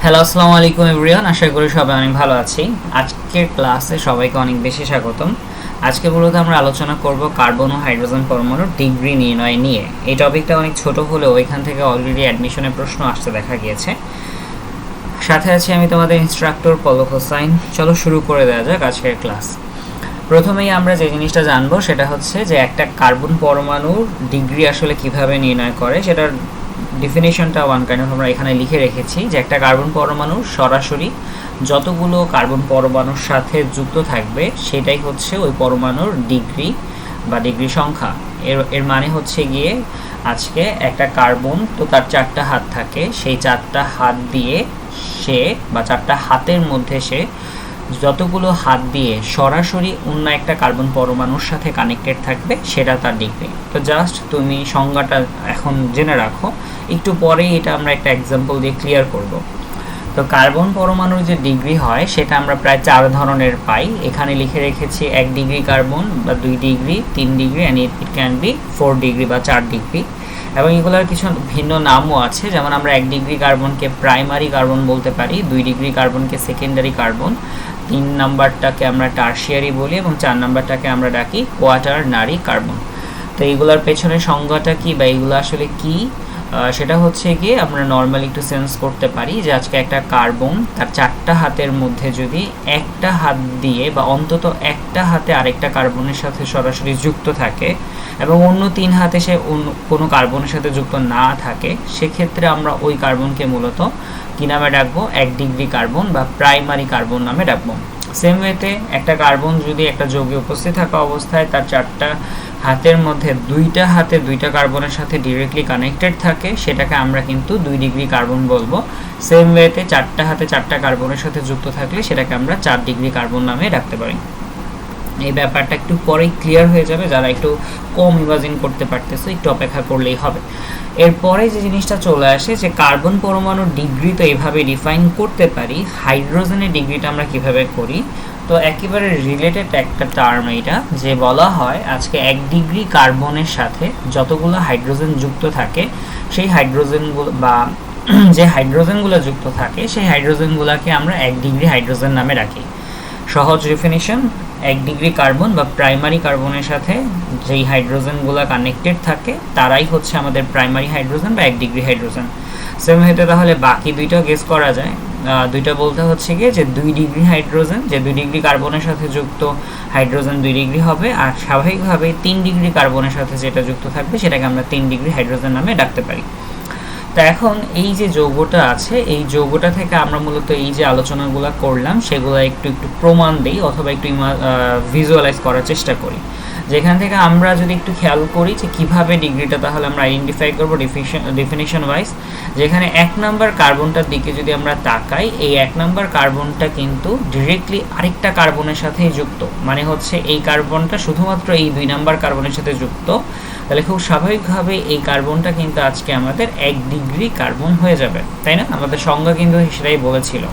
Hello, আসসালামু আলাইকুম everyone. আশা করি সবাই অনেক ভালো আছি। আজকের ক্লাসে সবাইকে অনেক বেশি স্বাগতম। আজকে মূলত আমরা আলোচনা করব কার্বন ও হাইড্রোজেন পরমাণুর ডিগ্রি নির্ণয় নিয়ে। এই টপিকটা অনেক ছোট হলেও এখান থেকে অলরেডি অ্যাডমিশনের প্রশ্ন আসতে দেখা গিয়েছে। সাথে আছি আমি তোমাদের ইনস্ট্রাক্টর পলক হোসাইন। চলো শুরু করে দেওয়া যাক আজকের ক্লাস। প্রথমেই আমরা যে জিনিসটা জানবো সেটা হচ্ছে যে একটা কার্বন পরমাণুর ডিগ্রি আসলে কিভাবে নির্ণয় করে, সেটার ডিফিনিশনটা ওয়ান কাইন্ড অফ আমরা এখানে লিখে রেখেছি যে একটা কার্বন পরমাণু সরাসরি যতগুলো কার্বন পরমাণুর সাথে যুক্ত থাকবে সেটাই হচ্ছে ওই পরমাণুর ডিগ্রি বা ডিগ্রি সংখ্যা। এর মানে হচ্ছে গিয়ে আজকে একটা কার্বন তো তার চারটা হাত থাকে, সেই চারটা হাত দিয়ে সে বা চারটা হাতের মধ্যে সে যতগুলো হাত দিয়ে সরাসরি অন্য একটা কার্বন পরমাণুর সাথে কানেক্টেড থাকবে সেটা তার ডিগ্রি। তো জাস্ট তুমি সংজ্ঞাটা এখন জেনে রাখো, একটু পরেই এটা আমরা একটা এক্সাম্পল দিয়ে ক্লিয়ার করব। তো কার্বন পরমাণুর যে ডিগ্রি হয় সেটা আমরা প্রায় 4 ধরনের পাই। এখানে লিখে রেখেছি 1 ডিগ্রি কার্বন বা 2 degree, 3 degree and it can be 4 degree বা 4 ডিগ্রি। এবং এগুলোর কিছু ভিন্ন নামও আছে, যেমন আমরা 1 ডিগ্রি কার্বনকে প্রাইমারি কার্বন বলতে পারি, 2 ডিগ্রি কার্বনকে সেকেন্ডারি কার্বন, 3 নাম্বারটাকে আমরা টার্সিয়ারি বলি এবং 4 নাম্বারটাকে আমরা ডাকি কোয়াটারনারি কার্বন। তো এইগুলোর পেছনে সংজ্ঞাটা কি বা এইগুলো আসলে কি, সেটা হচ্ছে গিয়ে আমরা নর্মালি একটু সেন্স করতে পারি যে আজকে একটা কার্বন তার চারটা হাতের মধ্যে যদি একটা হাত দিয়ে বা অন্তত একটা হাতে আরেকটা কার্বনের সাথে সরাসরি যুক্ত থাকে এবং অন্য 3 হাতে সে কোনো কার্বনের সাথে যুক্ত না থাকে, সেক্ষেত্রে আমরা ওই কার্বনকে মূলত কী নামে ডাকবো? 1 ডিগ্রি কার্বন বা প্রাইমারি কার্বন নামে ডাকবো। সেম ওয়েতে একটা কার্বন যদি একটা যৌগে উপস্থিত থাকা অবস্থায় তার চারটা হাতের মধ্যে দুইটা হাতে দুইটা কার্বনের সাথে ডিরেক্টলি কানেক্টেড থাকে, সেটাকে আমরা কিন্তু 2 ডিগ্রি কার্বন বলবো। সেম ওয়েতে চারটা হাতে চারটা কার্বনের সাথে যুক্ত থাকলে সেটাকে আমরা 4 ডিগ্রি কার্বন নামে রাখতে পারি। এই ব্যাপারটা একটু পরেই ক্লিয়ার হয়ে যাবে, যারা একটু কম ইমাজিন করতে পারতেছে একটু অপেক্ষা করলেই হবে। এরপরে যে জিনিসটা চলে আসে যে কার্বন পরমাণুর ডিগ্রি তো এইভাবে ডিফাইন করতে পারি, হাইড্রোজেনের ডিগ্রিটা আমরা কিভাবে করি? তো একেবারে রিলেটেড একটা টার্ম এটা, যে বলা হয় আজকে 1 ডিগ্রি কার্বনের সাথে যতগুলো হাইড্রোজেন যুক্ত থাকে সেই হাইড্রোজেনগুলো বা যে হাইড্রোজেনগুলো যুক্ত থাকে সেই হাইড্রোজেনগুলোকে আমরা 1 ডিগ্রি হাইড্রোজেন নামে রাখি। সহজ ডেফিনিশন, 1 ডিগ্রি কার্বন বা প্রাইমারি কার্বনের সাথে যেই হাইড্রোজেনগুলো কানেক্টেড থাকে তারাই হচ্ছে আমাদের প্রাইমারি হাইড্রোজেন বা 1 ডিগ্রি হাইড্রোজেন। সেম হতে তাহলে বাকি দুইটা গেস করা যায়। দুইটা বলতে হচ্ছে গিয়ে যে 2 ডিগ্রি হাইড্রোজেন, যে 2 ডিগ্রি কার্বনের সাথে যুক্ত হাইড্রোজেন 2 ডিগ্রি হবে, আর স্বাভাবিকভাবেই 3 ডিগ্রি কার্বনের সাথে যেটা যুক্ত থাকবে সেটাকে আমরা 3 ডিগ্রি হাইড্রোজেন নামে ডাকতে পারি। তো এখন এই যে যৌগটা আছে, এই যৌগটা থেকে আমরা মূলত এই যে আলোচনাগুলো করলাম সেগুলো একটু একটু প্রমাণ দিই অথবা একটু ভিজুয়ালাইজ করার চেষ্টা করি। যেখান থেকে আমরা যদি একটু খেয়াল করি যে কীভাবে ডিগ্রিটা তাহলে আমরা আইডেন্টিফাই করবো ডেফিনিশন ওয়াইজ। যেখানে 1 নাম্বার কার্বনটার দিকে যদি আমরা তাকাই, এই 1 নাম্বার কার্বনটা কিন্তু ডিরেক্টলি আরেকটা কার্বনের সাথেই যুক্ত, মানে হচ্ছে এই কার্বনটা শুধুমাত্র এই 2 নাম্বার কার্বনের সাথে যুক্ত। তাহলে খুব স্বাভাবিকভাবে এই কার্বনটা কিন্তু আজকে আমাদের 1 ডিগ্রি কার্বন হয়ে যাবে, তাই না? আমাদের সংজ্ঞা কিন্তু সেটাই বলেছিল।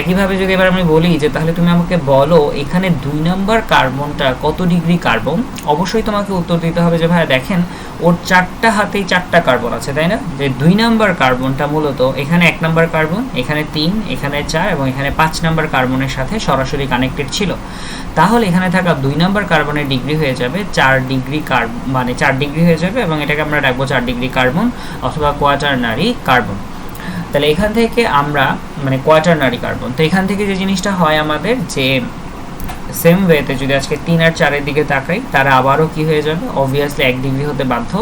একইভাবে যদি এবার আমি বলি যে তাহলে তুমি আমাকে বলো এখানে 2 নাম্বার কার্বনটা কত ডিগ্রি কার্বন, অবশ্যই তোমাকে উত্তর দিতে হবে যে ভাইয়া দেখেন ওর চারটা হাতেই চারটা কার্বন আছে, তাই না? যে 2 নাম্বার কার্বনটা মূলত এখানে 1 নাম্বার কার্বন, এখানে 3, এখানে 4 এবং এখানে 5 নাম্বার কার্বনের সাথে সরাসরি কানেক্টেড ছিল। তাহলে এখানে থাকা 2 নাম্বার কার্বনের ডিগ্রি হয়ে যাবে 4 ডিগ্রি মানে 4 ডিগ্রি হয়ে যাবে এবং এটাকে আমরা রাখবো 4 ডিগ্রি কার্বন অথবা কোয়াটারনারি কার্বন। তাহলে এখান থেকে আমরা মানে কোয়াটারনারি কার্বন, তো এখান থেকে যে জিনিসটা হয় আমাদের যে সেম ওয়েতে যদি আজকে 3 আর 4 এর দিকে তাকাই, তারা আবারও কি হয়ে যাবে? অবভিয়াসলি 1 ডিগ্রি হতে বাধ্য,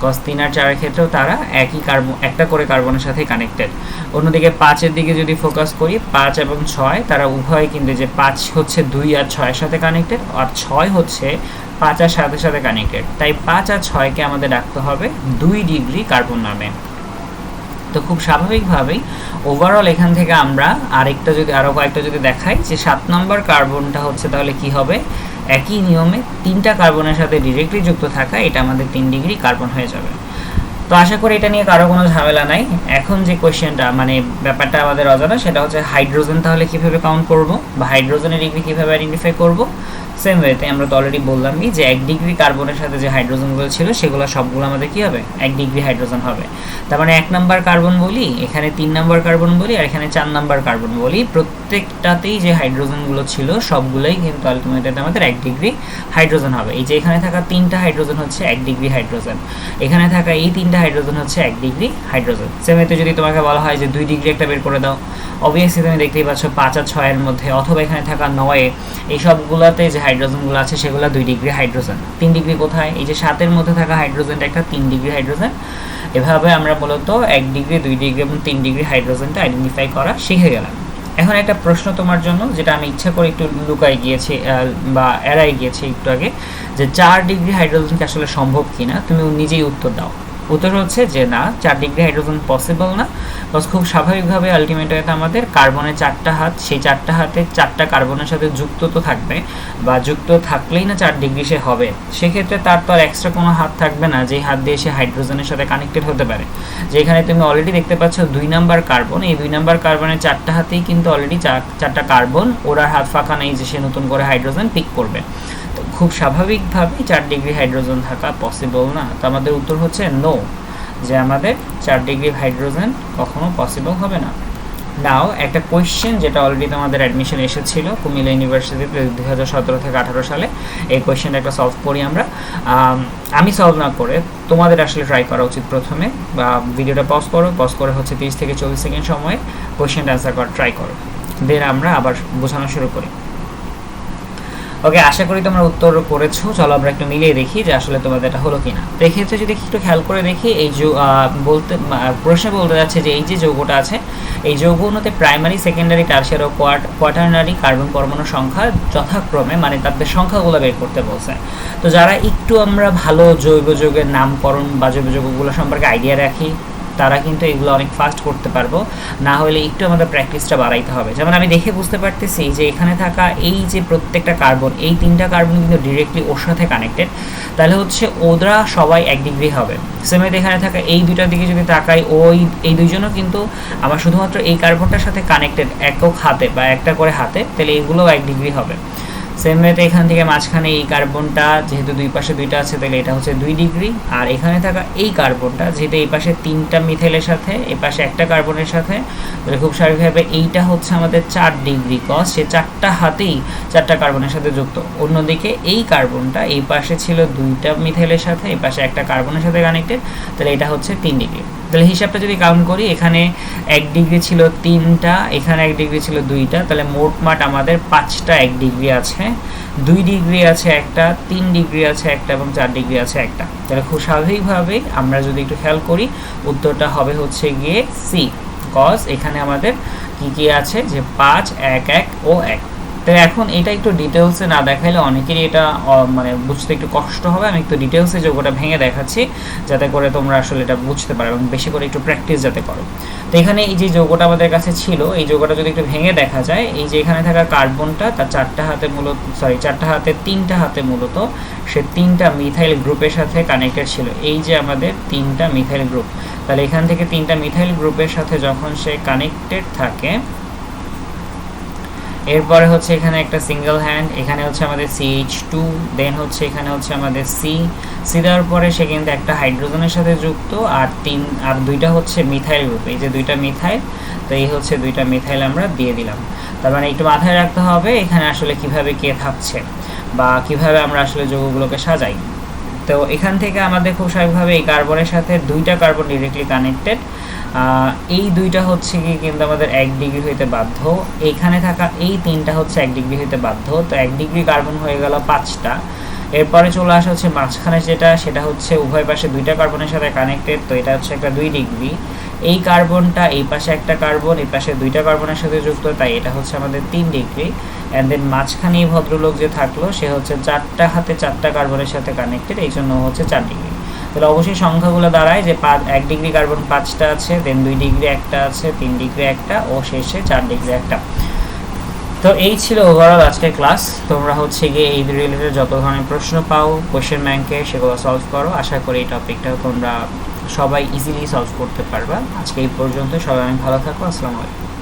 কজ 3 আর 4 এর ক্ষেত্রেও তারা একই কার্বন একটা করে কার্বনের সাথে কানেক্টেড। অন্যদিকে 5 এর দিকে যদি ফোকাস করি, 5 এবং 6 তারা উভয় কিন্তু যে 5 হচ্ছে 2 আর 6 এর সাথে কানেক্টেড আর 6 হচ্ছে 5 আর 7 এর সাথে কানেক্টেড, তাই 5 আর 6কে আমাদের রাখতে হবে 2 ডিগ্রি কার্বন নামে। তো খুব স্বাভাবিকভাবেই ওভারঅল এখান থেকে আমরা আরও কয়েকটা যদি দেখাই যে 7 নম্বর কার্বনটা হচ্ছে তাহলে কি হবে? একই নিয়মে 3টা কার্বনের সাথে ডিরেক্টলি যুক্ত থাকা, এটা আমাদের 3 ডিগ্রি কার্বন হয়ে যাবে। তো আশা করি এটা নিয়ে কারো কোনো ঝামেলা নাই। এখন যে কোয়েশ্চেনটা মানে ব্যাপারটা আমাদের অজানা সেটা হচ্ছে হাইড্রোজেন তাহলে কীভাবে কাউন্ট করব বা হাইড্রোজেনের ডিগ্রি কীভাবে আইডেন্টিফাই করব। সেম ওয়েতে আমরা তো অলরেডি বললামই যে 1 ডিগ্রি কার্বনের সাথে যে হাইড্রোজেনগুলো ছিল সেগুলো সবগুলো আমাদের কি হবে 1 ডিগ্রি হাইড্রোজেন হবে। তার মানে 1 নাম্বার কার্বন বলি, এখানে 3 নাম্বার কার্বন বলি, আর এখানে 4 নাম্বার কার্বন বলি, প্রত্যেকটাতেই যে হাইড্রোজেনগুলো ছিল সবগুলোই কিন্তু আলটিমেটলি আমাদের 1 ডিগ্রি হাইড্রোজেন হবে। এই যে এখানে থাকা 3টা হাইড্রোজেন হচ্ছে 1 ডিগ্রি হাইড্রোজেন, এখানে থাকা এই 3টা হাইড্রোজেন হচ্ছে 1 ডিগ্রি হাইড্রোজেন। সেম ওয়েতে যদি তোমাকে বলা হয় যে 2 ডিগ্রি একটা বের করে দাও, অবভিয়াসলি তুমি দেখতেই পাচ্ছ 5 আর 6 এর মধ্যে, অথবা এখানে থাকা 9 এই সবগুলোতে যে হাইড্রোজেনগুলো আছে সেগুলো 2 ডিগ্রি হাইড্রোজেন। 3 ডিগ্রি কোথায়? এই যে 7 এর মধ্যে থাকা হাইড্রোজেনটা একটা 3 ডিগ্রি হাইড্রোজেন। এভাবে আমরা মূলত 1 ডিগ্রি, 2 ডিগ্রি এবং 3 ডিগ্রি হাইড্রোজেনটা আইডেন্টিফাই করা শিখে গেলাম। এখন একটা প্রশ্ন তোমার জন্য, যেটা আমি ইচ্ছা করে একটু লুকাই গিয়েছি বা এড়াই গিয়েছি একটু আগে, যে 4 ডিগ্রি হাইড্রোজেনকে আসলে সম্ভব কিনা, তুমি নিজেই উত্তর দাও। উত্তর হচ্ছে যে না, 4 ডিগ্রি হাইড্রোজেন পসিবল না, বিকজ খুব স্বাভাবিকভাবে আলটিমেটলি আমাদের কার্বনের 4টা হাত, সেই 4টা হাতে 4টা কার্বনের সাথে যুক্ত তো থাকবে, বা যুক্ত থাকলেই না 4 ডিগ্রি সে হবে। সেক্ষেত্রে তার তো আর এক্সট্রা কোনো হাত থাকবে না যেই হাত দিয়ে সে হাইড্রোজেনের সাথে কানেক্টেড হতে পারে। যেখানে তুমি অলরেডি দেখতে পাচ্ছ 2 নাম্বার কার্বন, এই 2 নাম্বার কার্বনের 4টা হাতেই কিন্তু অলরেডি 4টা কার্বন, ওর আর হাত ফাঁকা নেই যে সে নতুন করে হাইড্রোজেন পিক করবে। খুব স্বাভাবিকভাবেই 4 ডিগ্রি হাইড্রোজেন থাকা পসিবল না। তো আমাদের উত্তর হচ্ছে নো, যে আমাদের 4 ডিগ্রি হাইড্রোজেন কখনো পসিবল হবে না। নাও একটা কোয়েশ্চেন যেটা অলরেডি তোমাদের অ্যাডমিশন এসেছিল কুমিল্লা ইউনিভার্সিটিতে 2017 থেকে 18 সালে, এই কোয়েশ্চেনটা একটা সলভ করি আমরা। আমি সলভ না করে তোমাদের আসলে ট্রাই করা উচিত। প্রথমে বা ভিডিওটা পজ করে হচ্ছে 30 থেকে 40 সেকেন্ড সময়ে কোয়েশ্চেনটা অ্যান্সার করার ট্রাই করো, দেন আমরা আবার বোঝানো শুরু করি। ওকে, আশা করি তোমরা উত্তর করেছো। চলো আমরা একটু মিলিয়ে দেখি যে আসলে তোমাদের এটা হলো কিনা। তো এক্ষেত্রে যদি একটু খেয়াল করে দেখি, এই প্রশ্নে বলতে যাচ্ছে যে এই যে যৌগটা আছে, এই যৌগ অনুতে প্রাইমারি, সেকেন্ডারি, টারশিয়ারি ও কোয়াটারনারি কার্বন পরমাণু সংখ্যা যথাক্রমে, মানে তাদের সংখ্যাগুলো বের করতে বলছে। তো যারা একটু আমরা ভালো জৈব যৌগের নামকরণ বা জৈব যৌগগুলো সম্পর্কে আইডিয়া রাখি, তারা কিন্তু এগুলো অনেক ফাস্ট করতে পারবো। না হলে একটু আমাদের প্র্যাকটিসটা বাড়াইতে হবে। যেমন আমি দেখে বুঝতে পারতেছি যে এখানে থাকা এই যে প্রত্যেকটা কার্বন, এই 3টা কার্বন কিন্তু ডিরেক্টলি ওর সাথে কানেক্টেড, তাহলে হচ্ছে ওরা সবাই 1 ডিগ্রি হবে। সেমেতে এখানে থাকা এই দুটার দিকে যদি তাকাই, এই দুইজনও কিন্তু আমার শুধুমাত্র এই কার্বনটার সাথে কানেক্টেড একক হাতে বা একটা করে হাতে, তাহলে এগুলোও 1 ডিগ্রি হবে। সেম ওয়েতে এখান থেকে মাঝখানে এই কার্বনটা যেহেতু দুই পাশে 2টা আছে, তাহলে এটা হচ্ছে 2 ডিগ্রি। আর এখানে থাকা এই কার্বনটা যেহেতু এই পাশে 3টা মিথাইলের সাথে, এই পাশে একটা কার্বনের সাথে, তাহলে খুব স্বাভাবিকভাবে এইটা হচ্ছে আমাদের 4 ডিগ্রি, কজ সে 4টা হাতেই 4টা কার্বনের সাথে যুক্ত। অন্যদিকে এই কার্বনটা এই পাশে ছিল 2টা মিথাইলের সাথে, এই পাশে একটা কার্বনের সাথে কানেক্টেড, তাহলে এটা হচ্ছে 3 ডিগ্রি। তাহলে হিসাবটা যদি কাউন্ট করি, এখানে 1 ডিগ্রি ছিল 3টা, এখানে 1 ডিগ্রি ছিল 2টা, তাহলে মোটমাট আমাদের 5টা 1 ডিগ্রি আছে, 2 ডিগ্রি আছে একটা, 3 ডিগ্রি আছে একটা এবং 4 ডিগ্রি আছে একটা। তাহলে খুব স্বাভাবিকভাবেই আমরা যদি একটু খেয়াল করি, উত্তরটা হবে হচ্ছে গিয়ে সি, কজ এখানে আমাদের কি আছে যে 5, 1, 1 ও 1। তো এখন এটা একটু ডিটেলসে না দেখাইলে অনেকেরই এটা মানে বুঝতে একটু কষ্ট হবে। আমি একটু ডিটেলসে যৌগটা ভেঙে দেখাচ্ছি যাতে করে তোমরা আসলে এটা বুঝতে পারো এবং বেশি করে একটু প্র্যাকটিস যাতে করো। তো এখানে এই যে যৌগটা আমাদের কাছে ছিল, এই যৌগটা যদি একটু ভেঙে দেখা যায়, এই যে এখানে থাকা কার্বনটা তার 4টা হাতে মূলত 3টা হাতে মূলত সে 3টা মিথাইল গ্রুপের সাথে কানেক্টেড ছিল। এই যে আমাদের 3টা মিথাইল গ্রুপ, তাহলে এখান থেকে 3টা মিথাইল গ্রুপের সাথে যখন সে কানেক্টেড থাকে, এরপরে হচ্ছে এখানে একটা সিঙ্গেল হ্যান্ড, এখানে হচ্ছে আমাদের CH2, দেন হচ্ছে এখানে হচ্ছে আমাদের সি দেওয়ার পরে সে কিন্তু একটা হাইড্রোজেনের সাথে যুক্ত, আর 2টা হচ্ছে মিথাইল গ্রুপ, এই যে 2টা মিথাইল, তো এই হচ্ছে 2টা মিথাইল আমরা দিয়ে দিলাম। তার মানে একটু মাথায় রাখতে হবে এখানে আসলে কিভাবে কে থাকছে বা কিভাবে আমরা আসলে যৌগগুলোকে সাজাই। তো এখান থেকে আমাদের খুব স্বাভাবিকভাবে এই কার্বনের সাথে 2টা কার্বন ডিরেক্টলি কানেক্টেড, এই 2টা হচ্ছে কি কিন্তু আমাদের 1 ডিগ্রি হইতে বাধ্য, এইখানে থাকা এই 3টা হচ্ছে 1 ডিগ্রি হইতে বাধ্য। তো 1 ডিগ্রি কার্বন হয়ে গেল 5টা। এরপরে চলে আসা হচ্ছে মাঝখানে সেটা হচ্ছে উভয় পাশে 2টা কার্বনের সাথে কানেক্টেড, তো এটা হচ্ছে একটা 2 ডিগ্রি। এই কার্বনটা এই পাশে একটা কার্বন, এই পাশে 2টা কার্বনের সাথে যুক্ত, তাই এটা হচ্ছে আমাদের 3 ডিগ্রি। অ্যান্ড দেন মাঝখানে এই ভদ্রলোক যে থাকলো সে হচ্ছে 4টা হাতে 4টা কার্বনের সাথে কানেক্টেড, এই জন্য হচ্ছে 4 ডিগ্রি। তাহলে অবশ্যই সংখ্যাগুলো দাঁড়ায় যে 1 ডিগ্রি কার্বন 5টা আছে, দেন 2 ডিগ্রি একটা আছে, 3 ডিগ্রি একটা ও শেষে 4 ডিগ্রি একটা। তো এই ছিল ওভারঅল আজকের ক্লাস। তোমরা হচ্ছে গিয়ে এই রিলেটেড যত ধরনের প্রশ্ন পাও কোয়েশ্চেন ব্যাংকে, সেগুলো সলভ করো। আশা করি এই টপিকটা তোমরা সবাই ইজিলি সলভ করতে পারবা। আজকে এই পর্যন্ত, সবাই অনেক ভালো থাকো। আসসালামু আলাইকুম।